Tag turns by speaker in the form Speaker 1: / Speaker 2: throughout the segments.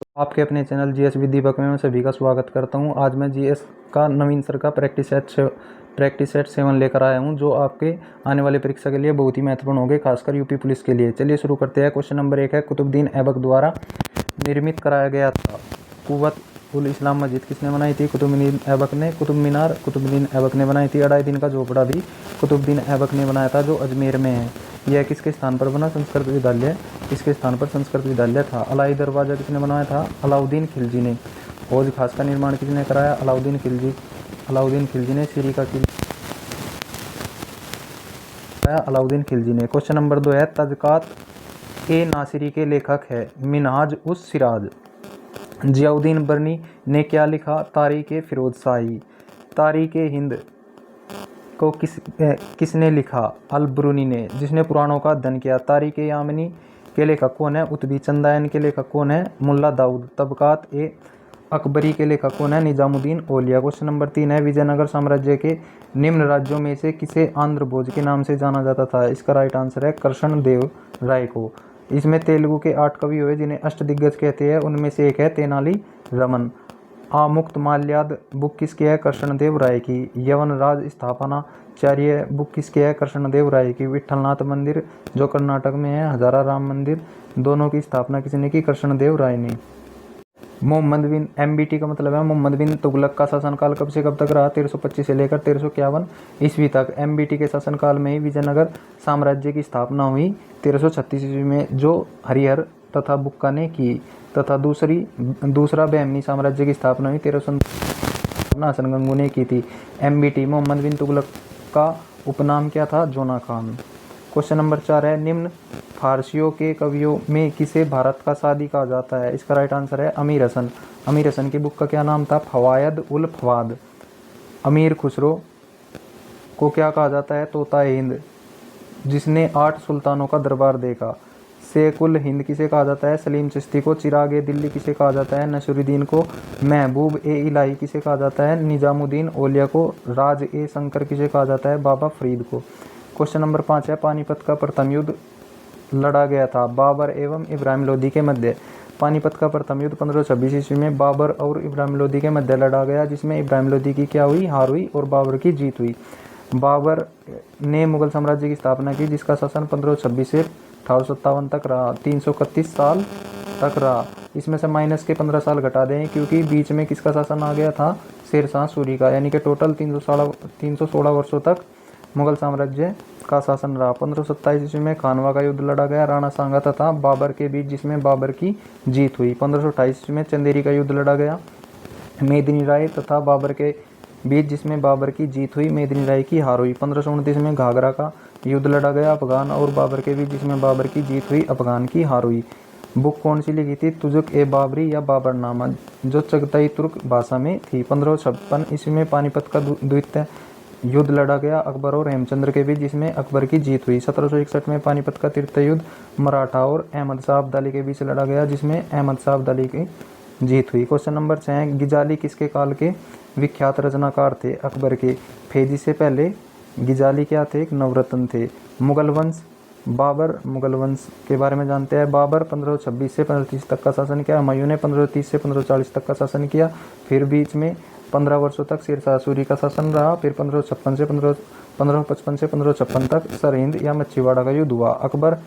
Speaker 1: आपके अपने channel GS with दीपक में मैं सभी का स्वागत करता हूं। आज मैं जीएस का नवीन सर का प्रैक्टिस सेट 7 लेकर आया हूं, जो आपके आने वाली परीक्षा के लिए बहुत ही महत्वपूर्ण होंगे, खासकर यूपी पुलिस के लिए। चलिए शुरू करते हैं। क्वेश्चन नंबर 1 है, कुतुबुद्दीन ऐबक द्वारा निर्मित कराया गया था कुव्वत उल इस्लाम मस्जिद किसने बनाई थी? कुतुबुद्दीन ऐबक ने। कुतुब मीनार कुतुबुद्दीन ऐबक ने बनाई थी। अढ़ाई दिन का झोपड़ा भी कुतुबुद्दीन ऐबक ने बनाया था, जो अजमेर में है। यह किसके स्थान पर बना? संस्कृत विद्यालय। इसके स्थान पर संस्कृत विद्यालय था। अलाई दरवाजा किसने बनाया था? अलाउद्दीन खिलजी ने। हौज खास का निर्माण किसने कराया? अलाउद्दीन खिलजी ने। सीरी का किला अलाउद्दीन खिलजी ने। क्वेश्चन नंबर 2 है, तज़कियात ए नासिरी के लेखक है मिनहाज उस सिराज। जियाउद्दीन बर्नी ने क्या लिखा? तारीख़ फ़िरोज़ शाही। तारीख़ हिंद को किसने लिखा? अल ब्रूनी ने। जिसने पुराणों का अध्ययन किया। तारीख़ यामनी के लेखक कौन है? उतबी। चंदायन के लेखक कौन है? मुल्ला दाऊद। तबकात ए अकबरी के लेखक कौन है? निजामुद्दीन औलिया। क्वेश्चन नंबर 3 है, विजयनगर साम्राज्य के निम्न राज्यों में से किसे आंध्र भोज के नाम से जाना जाता था? इसका राइट आंसर है कृष्ण देव राय को। इसमें तेलुगु के 8 कवि हुए जिन्हें अष्टदिग्गज कहते हैं, उनमें से एक है तेनाली रमन। आमुक्त माल्याद बुक किसकी है? कृष्णदेव राय की। यवन राज स्थापनाचार्य बुक किसकी है? कृष्णदेव राय की। विट्ठलनाथ मंदिर जो कर्नाटक में है, हजारा राम मंदिर, दोनों की स्थापना किसने की? कृष्णदेव राय ने। मोहम्मद बिन एमबीटी का मतलब है मोहम्मद बिन तुगलक का शासनकाल कब से कब तक रहा? 1325 से लेकर 1351 ईस्वी तक। एमबीटी के शासनकाल में ही विजयनगर साम्राज्य की स्थापना हुई 1336 ईस्वी में, जो हरिहर तथा बुक्का ने की। तथा दूसरा बहमनी साम्राज्य की स्थापना हुई 1357 हसन गंगू ने की थी। एमबीटी मोहम्मद बिन तुगलक का उपनाम क्या था? जोना खान। क्वेश्चन नंबर 4 है, निम्न फारसियों के कवियों में किसे भारत का सादी कहा जाता है? इसका राइट आंसर है अमीर हसन। अमीर हसन की बुक का क्या नाम था? फवायद उल फवाद। अमीर खुसरो को क्या कहा जाता है? तोता हिंद, जिसने 8 सुल्तानों का दरबार देखा। शेखुल हिंद किसे कहा जाता है? सलीम चिश्ती को। चिराग ए दिल्ली किसे कहा जाता है? नसरुद्दीन को। महबूब ए इलाही किसे कहा जाता है? निजामुद्दीन औलिया को। राज ए शंकर किसे कहा जाता है? बाबा फरीद को। क्वेश्चन नंबर 5 है, पानीपत का प्रथम युद्ध लड़ा गया था बाबर एवं इब्राहिम लोदी के मध्य। पानीपत का प्रथम युद्ध 1526 ईस्वी में बाबर और इब्राहिम लोदी के मध्य लड़ा गया, जिसमें इब्राहिम लोदी की क्या हुई? हार हुई और बाबर की जीत हुई। बाबर ने मुगल साम्राज्य की स्थापना की, जिसका शासन 1526 से 1857 तक रहा, 331 साल तक रहा। इसमें से माइनस के 15 साल घटा दें, क्योंकि बीच में किसका शासन आ गया था? शेरशाह सूरी का। यानी कि टोटल 316 वर्षों तक मुगल साम्राज्य का शासन रहा। 1527 ईस्वी में खानवा का युद्ध लड़ा गया राणा सांगा तथा बाबर के बीच, जिसमें बाबर की जीत हुई। 1528 ईस्वी में चंदेरी का युद्ध लड़ा गया मेदिनी राय तथा बाबर के बीच, जिसमें बाबर की जीत हुई, मेदिनी राय की हार हुई। 1529 में घाघरा का युद्ध लड़ा गया अफगान और बाबर के बीच, जिसमें बाबर की जीत हुई, अफगान की हार हुई। बुक कौन सी लिखी थी? तुजुक ए बाबरी या बाबरनामा, जो चगताई तुर्क भाषा में थी। 1556 ईस्वी में पानीपत का द्वितीय युद्ध लड़ा गया अकबर और हेमचंद्र के बीच, जिसमें अकबर की जीत हुई। 1761 में पानीपत का तृतीय युद्ध मराठा और अहमद शाह अब्दाली के बीच लड़ा गया, जिसमें अहमद शाह अब्दाली की जीत हुई। क्वेश्चन नंबर 6, गिजाली किसके काल के विख्यात रचनाकार थे? अकबर के। फैजी से पहले गिजाली क्या थे? एक नवरत्न थे। मुगल वंश बाबर, मुगल वंश के बारे में जानते हैं। बाबर 1526 से 1530 तक का शासन किया। हुमायूं ने 1530 से 1540 तक का शासन किया। फिर बीच में 15 वर्षों तक शेरशाह सूरी का शासन रहा। फिर 1555 से 1556 तक सरहिंद या मच्छीवाड़ा का युद्ध हुआ। अकबर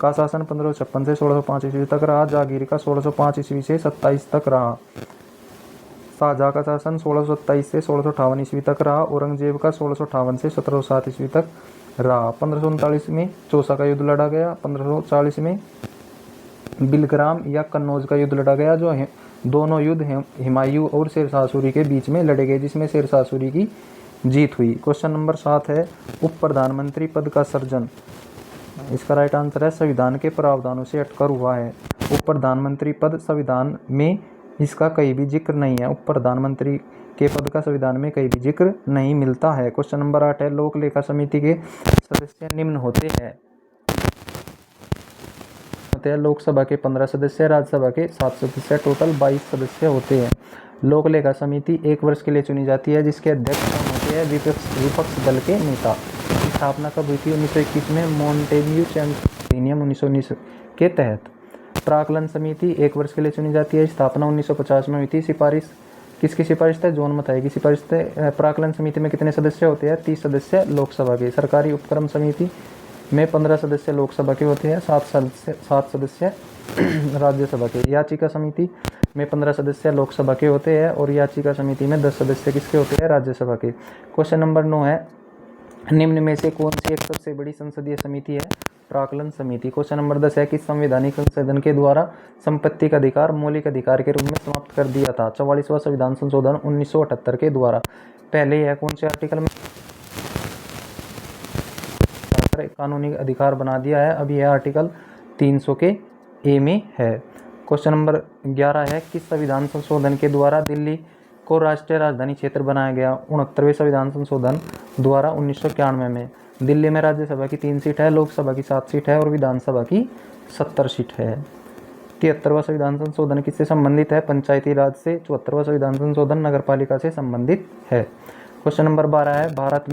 Speaker 1: का शासन 1556 से 1605 ईस्वी तक रहा। जहांगीर का 1605 ईस्वी से 27 तक रहा। शाहजहां का शासन 1627 से 1658 ईस्वी तक रहा। औरंगजेब का 1658 से 1707 ईस्वी तक रहा। 1539 में चौसा का युद्ध लड़ा गया। 1540 में बिलग्राम या कन्नौज का युद्ध लड़ा गया, जो दोनों युद्ध हुमायूं और शेरशाह सूरी के बीच में लड़े गए, जिसमें शेरशाह सूरी की जीत हुई। क्वेश्चन नंबर 7 है, उप प्रधानमंत्री पद का सृजन। इसका राइट आंसर है संविधान के प्रावधानों से हटकर हुआ है। उप प्रधानमंत्री पद संविधान में इसका कहीं भी जिक्र नहीं है। उप प्रधानमंत्री के पद का संविधान में कहीं भी जिक्र नहीं मिलता है। क्वेश्चन नंबर 8 है, लोक लेखा समिति के सदस्य निम्न होते हैं। लोकसभा के 15 सदस्य, राज्यसभा के 7 सदस्य, टोटल 22 सदस्य होते हैं। लोक लेखा समिति 1 वर्ष के लिए चुनी जाती है, जिसके अध्यक्ष कौन होते हैं? विपक्ष दल के नेता। स्थापना कब हुई थी? 1921 में मॉन्टेग्यू अधिनियम 1919 के तहत। प्राक्कलन समिति 1 वर्ष के लिए चुनी जाती है। स्थापना 1950 में हुई थी। सिफारिश किसकी सिफारिश है? जॉन मथाई की सिफारिश है। प्राक्कलन समिति में कितने सदस्य होते हैं? 30 सदस्य लोकसभा के। सरकारी उपक्रम समिति में 15 सदस्य लोकसभा के होते हैं, 7 सदस्य राज्यसभा के। याचिका समिति में 15 सदस्य लोकसभा के होते हैं और याचिका समिति में 10 सदस्य किसके होते हैं? राज्यसभा के। क्वेश्चन नंबर 9 है, निम्न में से कौन सी एक सबसे बड़ी संसदीय समिति है? प्राक्कलन समिति। क्वेश्चन नंबर 10 है, किस संवैधानिक संशोधन के द्वारा संपत्ति का अधिकार मौलिक अधिकार के रूप में समाप्त कर दिया था? 44वां संविधान संशोधन 1978 के द्वारा। पहले यह कौन से आर्टिकल में कानूनी अधिकार बना दिया है? अभी यह आर्टिकल 300 के ए में है। क्वेश्चन नंबर 11 है, किस संविधान संशोधन के द्वारा दिल्ली को राष्ट्रीय राजधानी क्षेत्र बनाया गया? 69वें संविधान संशोधन द्वारा 1991 में। दिल्ली में राज्यसभा की 3 सीट है, लोकसभा की 7 सीट है और विधानसभा की 70 सीट है। 73वां संविधान संशोधन किससे संबंधित है? पंचायती राज से। 74वां संविधान संशोधन नगरपालिका से संबंधित है। क्वेश्चन नंबर 12 है, भारत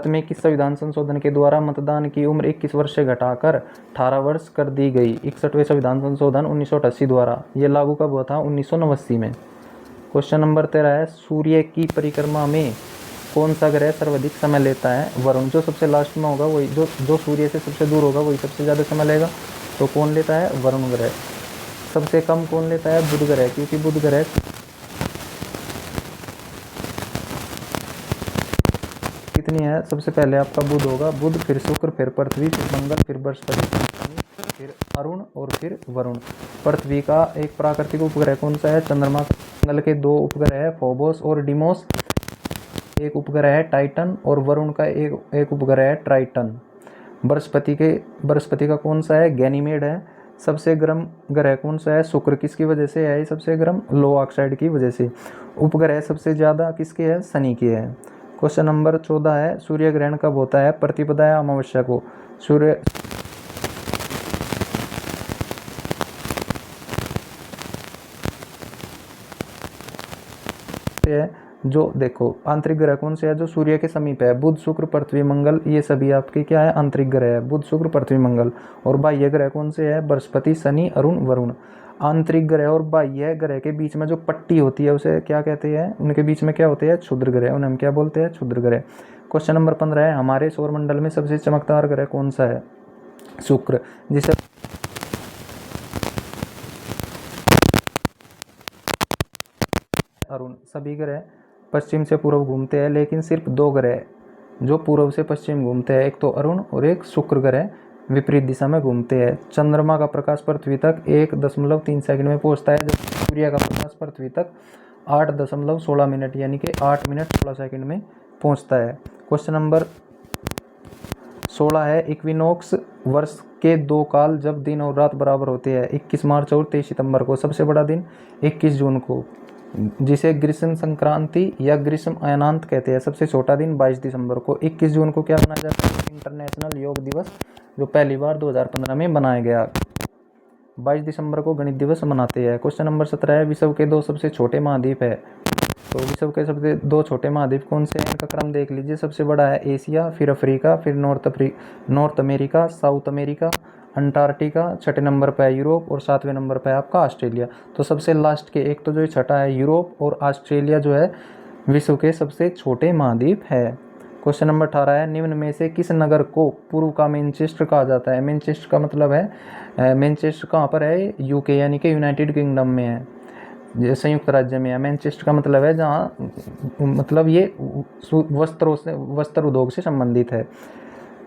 Speaker 1: में किस संविधान संशोधन के द्वारा मतदान की उम्र 21 वर्ष से घटाकर 18 वर्ष कर दी गई? 61वें संविधान संशोधन 1988 द्वारा। यह लागू कब हुआ था? 1989 में। क्वेश्चन नंबर 13 है, सूर्य की परिक्रमा में कौन सा ग्रह सर्वाधिक समय लेता है? वरुण। जो सबसे लास्ट में होगा वही, जो सूर्य से सबसे दूर होगा वही सबसे ज़्यादा समय लेगा। तो कौन लेता है? वरुण ग्रह। सबसे कम कौन लेता है? बुध ग्रह, क्योंकि बुध ग्रह कितनी है? सबसे पहले आपका बुध होगा, बुध, फिर शुक्र, फिर पृथ्वी, फिर मंगल, फिर बृहस्पति, फिर अरुण और फिर वरुण। पृथ्वी का एक प्राकृतिक उपग्रह कौन सा है? चंद्रमा। मंगल के 2 उपग्रह है, फोबोस और डिमोस। एक उपग्रह है टाइटन और वरुण का एक उपग्रह है ट्राइटन। बृहस्पति का कौन सा है? गैनीमेड है। सबसे गर्म ग्रह कौन सा है? शुक्र। किसकी वजह से है सबसे गर्म? लो ऑक्साइड की वजह से। उपग्रह सबसे ज़्यादा किसके है? शनि के है। क्वेश्चन नंबर 14 है, सूर्य ग्रहण कब होता है? प्रतिपदा या अमावस्या को? सूर्य जो देखो आंतरिक ग्रह कौन से है जो सूर्य के समीप है? बुध, शुक्र, पृथ्वी, मंगल। ये सभी आपके क्या है? आंतरिक ग्रह है, बुध, शुक्र, पृथ्वी, मंगल। और बाह्य ग्रह कौन से है? बृहस्पति, शनि, अरुण, वरुण। आंतरिक ग्रह और बाह्य ग्रह के बीच में जो पट्टी होती है उसे क्या कहते हैं? उनके बीच में क्या होते हैं? क्षुद्र ग्रह। उन्हें हम क्या बोलते हैं? क्षुद्र ग्रह। क्वेश्चन नंबर 15 है, हमारे सौरमंडल में सबसे चमकदार ग्रह कौन सा है? शुक्र, जिसे अरुण। सभी ग्रह पश्चिम से पूर्व घूमते हैं, लेकिन सिर्फ 2 ग्रह जो पूर्व से पश्चिम घूमते हैं, एक तो अरुण और एक शुक्र ग्रह विपरीत दिशा में घूमते हैं। चंद्रमा का प्रकाश पृथ्वी तक 1.3 सेकंड में पहुंचता है, जबकि सूर्य का प्रकाश पृथ्वी तक 8.16 मिनट यानी कि 8 मिनट 16 सेकंड में पहुंचता है। क्वेश्चन नंबर 16 है, इक्विनोक्स वर्ष के 2 काल जब दिन और रात बराबर होते हैं, 21 मार्च और 23 सितंबर को। सबसे बड़ा दिन 21 जून को, जिसे ग्रीष्म संक्रांति या ग्रीष्म अयनांत कहते हैं। सबसे छोटा दिन 22 दिसंबर को। 21 जून को क्या मनाया जाता है? इंटरनेशनल योग दिवस, जो पहली बार 2015 में बनाया गया। 22 दिसंबर को गणित दिवस मनाते हैं। क्वेश्चन नंबर 17 है, विश्व के 2 सबसे छोटे महाद्वीप है। तो विश्व के सबसे 2 छोटे महाद्वीप कौन से हैं? इनका क्रम देख लीजिए। सबसे बड़ा है एशिया, फिर अफ्रीका, फिर North America, South America, Antarctica. 6ठे नंबर पर है यूरोप और 7वें नंबर पर है आपका ऑस्ट्रेलिया। तो सबसे लास्ट के एक तो जो छठा है यूरोप और ऑस्ट्रेलिया जो है विश्व के सबसे छोटे महाद्वीप है। क्वेश्चन नंबर 18 है, निम्न में से किस नगर को पूर्व का मैनचेस्टर कहा जाता है? मैनचेस्टर का मतलब है, मैनचेस्टर कहाँ पर है? यूके यानी कि यूनाइटेड किंगडम में है, संयुक्त राज्य में है। मैनचेस्टर का मतलब है जहाँ मतलब ये वस्त्र उद्योग से संबंधित है।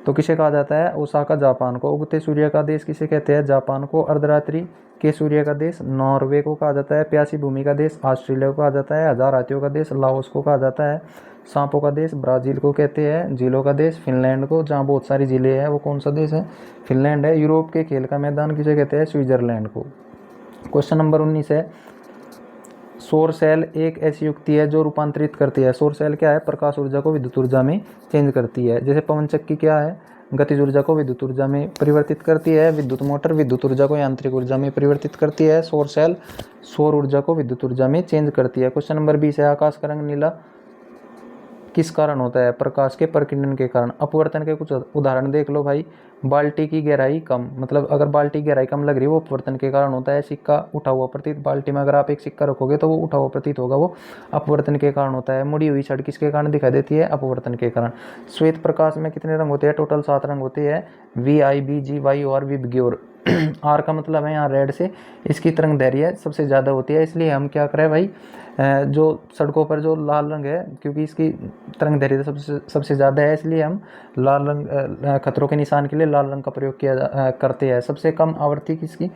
Speaker 1: तो किसे कहा जाता है? ओसाका जापान को। उगते सूर्य का देश किसे कहते हैं? जापान को। अर्धरात्रि के सूर्य का देश नॉर्वे को कहा जाता है। प्यासी भूमि का देश ऑस्ट्रेलिया को कहा जाता है। हजार हाथियों का देश लाओस को कहा जाता है। सांपों का देश ब्राज़ील को कहते हैं। झीलों का देश फिनलैंड को, जहाँ बहुत सारी झीलें हैं। वो कौन सा देश है? फिनलैंड है। यूरोप के खेल का मैदान किसे कहते हैं? स्विट्जरलैंड को। क्वेश्चन नंबर 19 है, सौर सेल एक ऐसी युक्ति है जो रूपांतरित करती है। सौर सेल क्या है? प्रकाश ऊर्जा को विद्युत ऊर्जा में चेंज करती है। जैसे पवन चक्की क्या है? गतिज ऊर्जा को विद्युत ऊर्जा में परिवर्तित करती है। विद्युत मोटर विद्युत ऊर्जा को यांत्रिक ऊर्जा में परिवर्तित करती है। सौर सेल सौर ऊर्जा को विद्युत ऊर्जा में चेंज करती है। क्वेश्चन नंबर 20 है, आकाश का रंग नीला किस कारण होता है? प्रकाश के प्रकीर्णन के कारण। अपवर्तन के कुछ उदाहरण देख लो भाई। बाल्टी की गहराई कम, मतलब अगर बाल्टी की गहराई कम लग रही है वो अपवर्तन के कारण होता है। सिक्का उठा हुआ प्रतीत, बाल्टी में अगर आप एक सिक्का रखोगे तो वो उठा हुआ प्रतीत होगा, वो अपवर्तन के कारण होता है। मुड़ी हुई छड़ किसके कारण दिखाई देती है? अपवर्तन के कारण। श्वेत प्रकाश में कितने रंग होते हैं? टोटल 7 रंग होते हैं, VIBGY और विबग्योर। आर का मतलब है यहाँ रेड से, इसकी तरंग दैर्घ्य सबसे ज़्यादा होती है, इसलिए हम क्या करें भाई, जो सड़कों पर जो लाल रंग है, क्योंकि इसकी तरंग दैर्घ्य सबसे ज़्यादा है, इसलिए हम लाल रंग खतरों के निशान के लिए लाल रंग का प्रयोग करते हैं। सबसे कम आवृत्ति किसकी?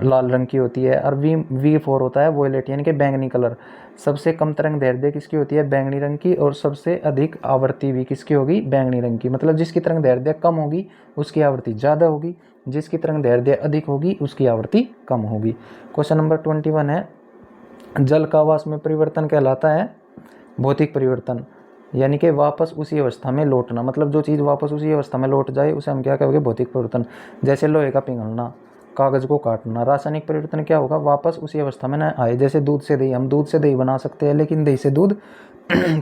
Speaker 1: लाल रंग की होती है। और V4 होता है वोयलेट यानी कि बैंगनी कलर। सबसे कम तरंग दैर्घ्य किसकी होती है? बैंगनी रंग की। और सबसे अधिक आवृत्ति भी किसकी होगी? बैंगनी रंग की। मतलब जिसकी तरंग दैर्घ्य कम होगी उसकी आवृत्ति ज़्यादा होगी, जिसकी तरंग दैर्घ्य अधिक होगी उसकी आवृत्ति कम होगी। क्वेश्चन नंबर 21 है, जल का आवास में परिवर्तन कहलाता है भौतिक परिवर्तन, यानी कि वापस उसी अवस्था में लौटना। मतलब जो चीज़ वापस उसी अवस्था में लौट जाए उसे हम क्या कहोगे? भौतिक परिवर्तन। जैसे लोहे का पिघलना, कागज़ को काटना। रासायनिक परिवर्तन क्या होगा? वापस उसी अवस्था में न आए। जैसे दूध से दही, हम दूध से दही बना सकते हैं लेकिन दही से दूध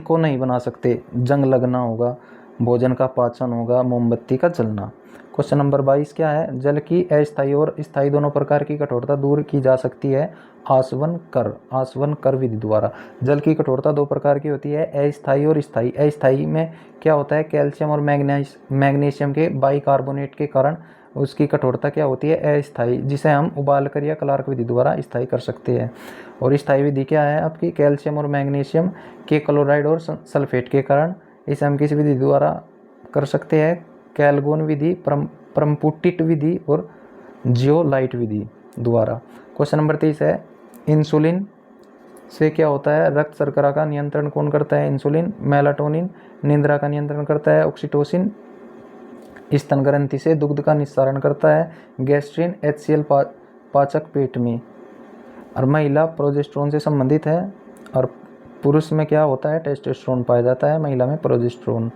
Speaker 1: को नहीं बना सकते। जंग लगना होगा, भोजन का पाचन होगा, मोमबत्ती का जलना। क्वेश्चन नंबर 22 क्या है? जल की अस्थायी और स्थायी दोनों प्रकार की कठोरता दूर की जा सकती है आसवन कर विधि द्वारा। जल की कठोरता 2 प्रकार की होती है, अस्थायी और स्थायी। अस्थायी में क्या होता है? कैल्शियम और मैग्नीशियम के बाइकार्बोनेट के कारण उसकी कठोरता क्या होती है? अस्थायी, जिसे हम उबाल कर या क्लार्क विधि द्वारा स्थायी कर सकते हैं। और स्थायी विधि क्या है आपकी? कैल्शियम और मैग्नीशियम के क्लोराइड और सल्फेट के कारण। इसे हम किस विधि द्वारा कर सकते हैं? कैल्गोन विधि, परम्पुटिट विधि और जियोलाइट विधि द्वारा। क्वेश्चन नंबर 23 है, इंसुलिन से क्या होता है? रक्त शर्करा का नियंत्रण कौन करता है? इंसुलिन। मेलाटोनिन निद्रा का नियंत्रण करता है। ऑक्सीटोसिन स्तन ग्रंथि से दुग्ध का निस्सारण करता है। गैस्ट्रिन HCl पाचक पेट में। और महिला प्रोजेस्टेरोन से संबंधित है। और पुरुष में क्या होता है? टेस्टोस्टेरोन पाया जाता है, महिला में प्रोजेस्टेरोन।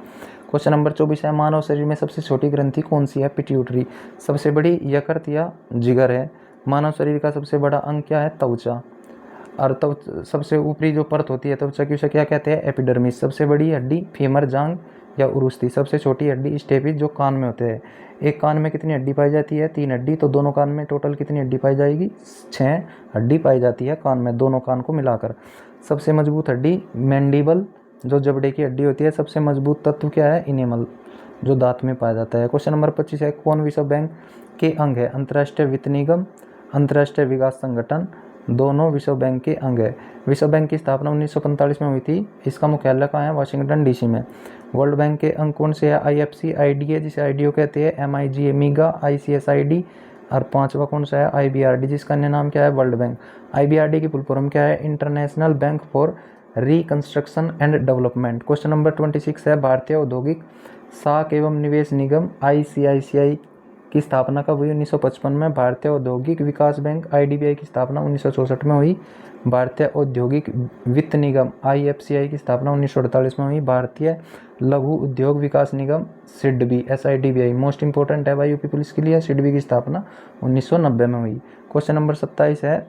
Speaker 1: क्वेश्चन नंबर 24 है, मानव शरीर में सबसे छोटी ग्रंथि कौन सी है? पिट्यूटरी। सबसे बड़ी यकृत या जिगर है। मानव शरीर का सबसे बड़ा अंग क्या है? त्वचा। और सबसे ऊपरी जो परत होती है त्वचा की, उसे क्या कहते हैं? एपिडर्मिस। सबसे बड़ी हड्डी फीमर, जांघ या उरुस्थि। सबसे छोटी हड्डी स्टेपिस, जो कान में होते हैं। एक कान में कितनी हड्डी पाई जाती है? 3 हड्डी। तो दोनों कान में टोटल कितनी हड्डी पाई जाएगी? 6 हड्डी पाई जाती है कान में, दोनों कान को मिलाकर। सबसे मजबूत हड्डी मैंडिबल, जो जबड़े की हड्डी होती है। सबसे मजबूत तत्व क्या है? इनेमल, जो दांत में पाया जाता है। क्वेश्चन नंबर 25 है, कौन विश्व बैंक के अंग है? अंतर्राष्ट्रीय वित्त निगम, अंतर्राष्ट्रीय विकास संगठन, दोनों विश्व बैंक के अंग है। विश्व बैंक की स्थापना 1945 में हुई थी। इसका मुख्यालय कहाँ है? वाशिंगटन DC में। वर्ल्ड बैंक के अंग कौन से है? IFC, IDA जिसे IDO कहते हैं, MIGA मीगा, ICSID। और 5वां कौन सा है? IBRD, जिसका अन्य नाम क्या है? World bank. IBRD की फुल फॉर्म क्या है? International bank for reconstruction and development. Question number 26 है, भारतीय औद्योगिक साख एवं निवेश निगम ICICI की स्थापना कब हुई? 1955 में। भारतीय औद्योगिक विकास बैंक IDBI की स्थापना 1964 में हुई। भारतीय औद्योगिक वित्त निगम IFCI की स्थापना 1948 में हुई। भारतीय लघु उद्योग विकास निगम SIDBI SIDBI मोस्ट इंपॉर्टेंट है भाई यूपी पुलिस के लिए। SIDBI की स्थापना 1990 में हुई। क्वेश्चन नंबर 27 है,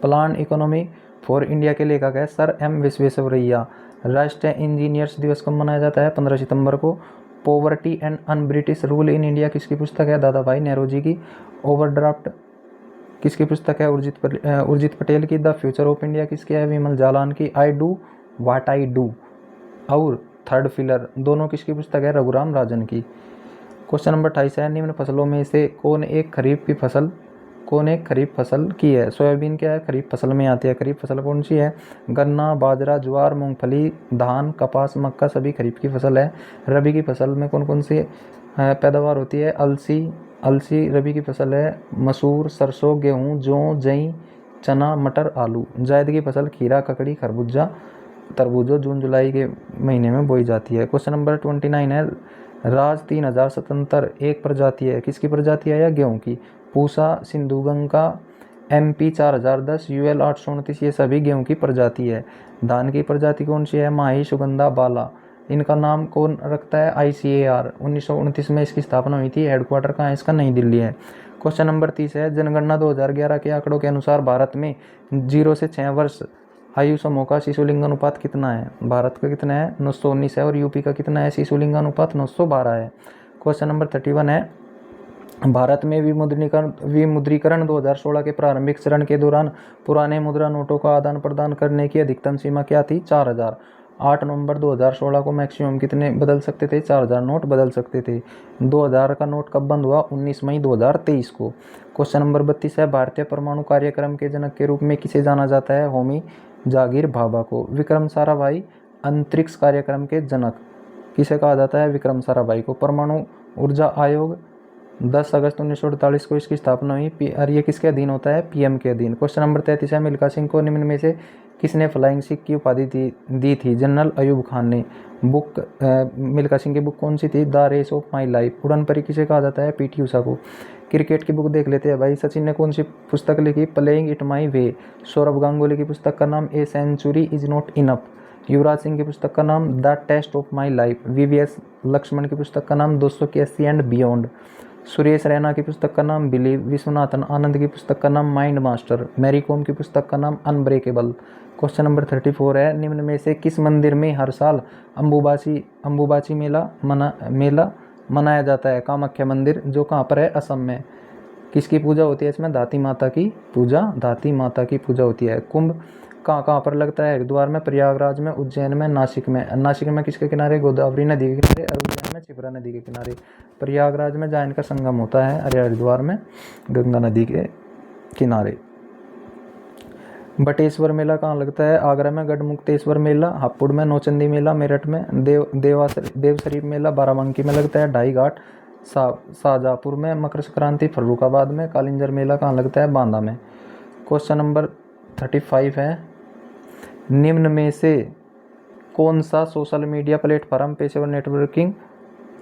Speaker 1: प्लान इकोनॉमी फॉर इंडिया के लेखक है सर M विश्वेश्वरैया। राष्ट्रीय इंजीनियर्स दिवस कब मनाया जाता है? 15 सितंबर को। Poverty and un British rule in India किसकी पुस्तक है? दादा भाई नेहरू जी की। ओवरड्राफ्ट किसकी पुस्तक है? उर्जित पटेल की। द फ्यूचर ऑफ इंडिया किसकी है? विमल जालान की। I do what I do और थर्ड फिलर दोनों किसकी पुस्तक है? रघुराम राजन की। क्वेश्चन नंबर 28 है, निम्न फसलों में से कौन एक खरीफ फसल की है? सोयाबीन क्या है? खरीफ फसल में आती है। खरीफ फसल कौन सी है? गन्ना, बाजरा, ज्वार, मूंगफली, धान, कपास, मक्का सभी खरीफ की फसल है। रबी की फसल में कौन कौन सी पैदावार होती है? अलसी रबी की फसल है। मसूर, सरसों, गेहूँ, जौ, जई, चना, मटर, आलू। जायद की फसल खीरा, ककड़ी, खरबूजा, तरबूजो जून जुलाई के महीने में बोई जाती है। क्वेश्चन नंबर 29 है, राज 3077 एक प्रजाति है। किसकी प्रजाति है? या गेहूँ की। पूसा, सिंधुगंगा, MP 4010, UL 829 ये सभी गेहूँ की प्रजाति है। धान की प्रजाति कौन सी है? माही, सुगंधा, बाला। इनका नाम कौन रखता है? ICAR। 1929 में इसकी स्थापना हुई थी। हेडक्वार्टर कहाँ है इसका? नई दिल्ली है। क्वेश्चन नंबर 30 है, जनगणना 2011 के आंकड़ों के अनुसार भारत में 0 से 6 वर्ष आयु समूह का शिशुलिंग अनुपात कितना है? भारत का कितना है? 919 है। और यूपी का कितना है? शिशुलिंग अनुपात 912 है। क्वेश्चन नंबर 31 है, भारत में विमुद्रीकरण 2016 के प्रारंभिक चरण के दौरान पुराने मुद्रा नोटों का आदान प्रदान करने की अधिकतम सीमा क्या थी? 4000। 8 नवंबर 2016 को मैक्सिमम कितने बदल सकते थे? 4000 नोट बदल सकते थे। 2000 का नोट कब बंद हुआ? 19 मई 2023 को। क्वेश्चन नंबर 32 है, भारतीय परमाणु कार्यक्रम के जनक के रूप में किसे जाना जाता है? होमी जागीर भाभा को। विक्रम साराभाई अंतरिक्ष कार्यक्रम के जनक किसे कहा जाता है? विक्रम साराभाई को। परमाणु ऊर्जा आयोग 10 अगस्त 1948 को इसकी स्थापना हुई और ये किसके अधीन होता है? पीएम के अधीन। क्वेश्चन नंबर 33 है, मिल्खा सिंह को निम्न में से किसने फ्लाइंग सिख की उपाधि दी थी? जनरल अयूब खान ने। मिल्खा सिंह की बुक कौन सी थी? The race of my life. उड़न परी किसे कहा जाता है? पीटी उषा को। क्रिकेट की बुक देख लेते हैं भाई। सचिन ने कौन सी पुस्तक लिखी? Playing it my way. Sourav Ganguly की पुस्तक का नाम a century is not enough. Yuvraj Singh की पुस्तक का नाम the test of my life. VVS Laxman की पुस्तक का नाम 281 एंड बियॉन्ड। सुरेश रैना की पुस्तक का नाम बिलीव। विश्वनाथन आनंद की पुस्तक का नाम माइंड मास्टर। मैरी कॉम की पुस्तक का नाम अनब्रेकेबल। क्वेश्चन नंबर 34 है, निम्न में से किस मंदिर में हर साल अंबुबाची मेला मनाया जाता है? कामाख्या मंदिर, जो कहाँ पर है? असम में। किसकी पूजा होती है इसमें? धाती माता की पूजा होती है। कुंभ कहाँ पर लगता है? हरिद्वार में, प्रयागराज में, उज्जैन में, नासिक में। नासिक में किसके किनारे? गोदावरी नदी के किनारे। और उज्जैन में क्षिप्रा नदी के किनारे। प्रयागराज में जहाँ इनका संगम होता है, अरे हरिद्वार में गंगा नदी के किनारे। बटेश्वर मेला कहाँ लगता है? आगरा में गढ़मुक्तेश्वर मेला। हापुड़ में नौचंदी मेला। मेरठ में देव शरीफ मेला। बाराबंकी में लगता है ढाई घाट। शाहजहाँपुर में। मकर संक्रांति फर्रुखाबाद में। कालिंजर मेला कहाँ लगता है? बांदा में। क्वेश्चन नंबर 35 है, निम्न में से कौन सा सोशल मीडिया प्लेटफॉर्म पेशेवर नेटवर्किंग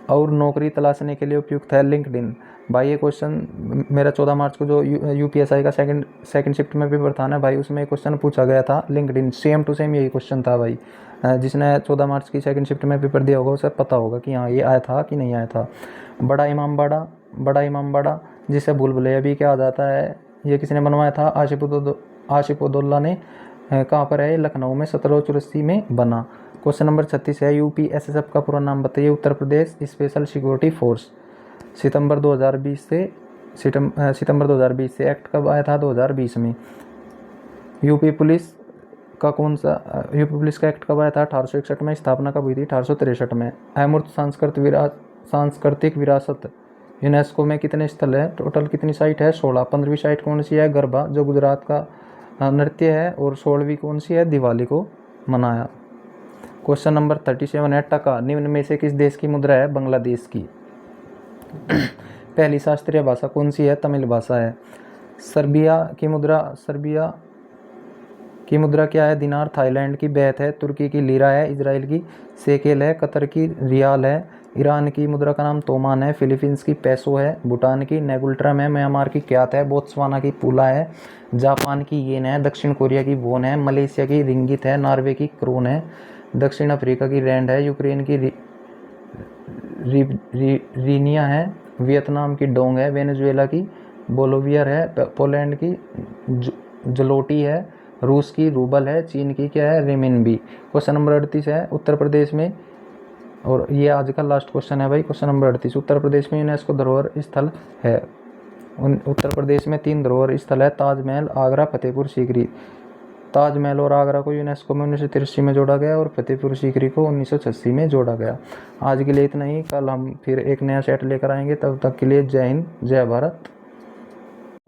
Speaker 1: और नौकरी तलाशने के लिए उपयुक्त है? लिंक्डइन। भाई ये क्वेश्चन मेरा 14 मार्च को जो यूपीएसआई का सेकंड शिफ्ट में पेपर था ना भाई, उसमें क्वेश्चन पूछा गया था। लिंक्डइन सेम टू सेम यही क्वेश्चन था भाई। जिसने 14 मार्च की सेकंड शिफ्ट में पेपर दिया होगा उसे पता होगा कि हाँ ये आया था कि नहीं आया था। बड़ा इमामबाड़ा जिसे भूल भुलैया भी कहा जाता है, ये किसने बनवाया था? आशिफुद्दौला ने। कहाँ पर है? लखनऊ में 1784 में बना। क्वेश्चन नंबर 36 है, यूपीएसएसएफ का पूरा नाम बताइए। Uttar Pradesh special security force. सितंबर 2020 से एक्ट कब आया था? 2020 में। यूपी पुलिस का एक्ट कब आया था? 1861 में। स्थापना कब हुई थी? 1863 में। अमूर्त सांस्कृतिक विरासत यूनेस्को में कितने स्थल है? टोटल कितनी साइट है? 16। 15वीं साइट कौन सी है? गरबा, जो गुजरात का नृत्य है। और 16वीं कौन सी है? दिवाली को मनाया। क्वेश्चन नंबर 37 है, टका निम्न में से किस देश की मुद्रा है? बांग्लादेश की। पहली शास्त्रीय भाषा कौन सी है? तमिल भाषा है। सर्बिया की मुद्रा क्या है? दिनार। थाईलैंड की बैत है। तुर्की की लीरा है। इजराइल की शेकेल है। कतर की रियाल है। ईरान की मुद्रा का नाम तोमान है। फिलीपींस की पैसो है। भूटान की नेगुल्ट्रम है। म्यांमार की क्यात है। बोत्सवाना की पूला है। जापान की येन है। दक्षिण कोरिया की वोन है। मलेशिया की रिंगित है। नॉर्वे की क्रोन है। दक्षिण अफ्रीका की रैंड है। यूक्रेन की रीनिया है। वियतनाम की डोंग है। वेनेजुएला की बोलोवियर है। पोलैंड की जलोटी है। रूस की रूबल है। चीन की क्या है? रेमिनबी। क्वेश्चन नंबर 38 है, उत्तर प्रदेश में, और ये आज का लास्ट क्वेश्चन है भाई, क्वेश्चन नंबर 38, उत्तर प्रदेश में यूनेस्को धरोहर स्थल है। उत्तर प्रदेश में 3 धरोहर स्थल है, ताजमहल, आगरा, फतेहपुर सीकरी। ताजमहल और आगरा को यूनेस्को में 1983 में जोड़ा गया और फतेहपुर सीकरी को 1986 में जोड़ा गया। आज के लिए इतना ही। कल हम फिर एक नया सेट लेकर आएंगे। तब तक के लिए जय हिंद, जय भारत।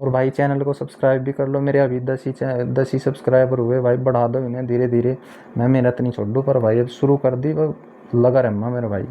Speaker 1: और भाई चैनल को सब्सक्राइब भी कर लो। मेरे अभी 10 ही सब्सक्राइबर हुए भाई, बढ़ा दो इन्हें धीरे धीरे। मैं मेहनत नहीं छोड़ दूँ, पर भाई अब शुरू कर दी, लगा रहना मेरा भाई।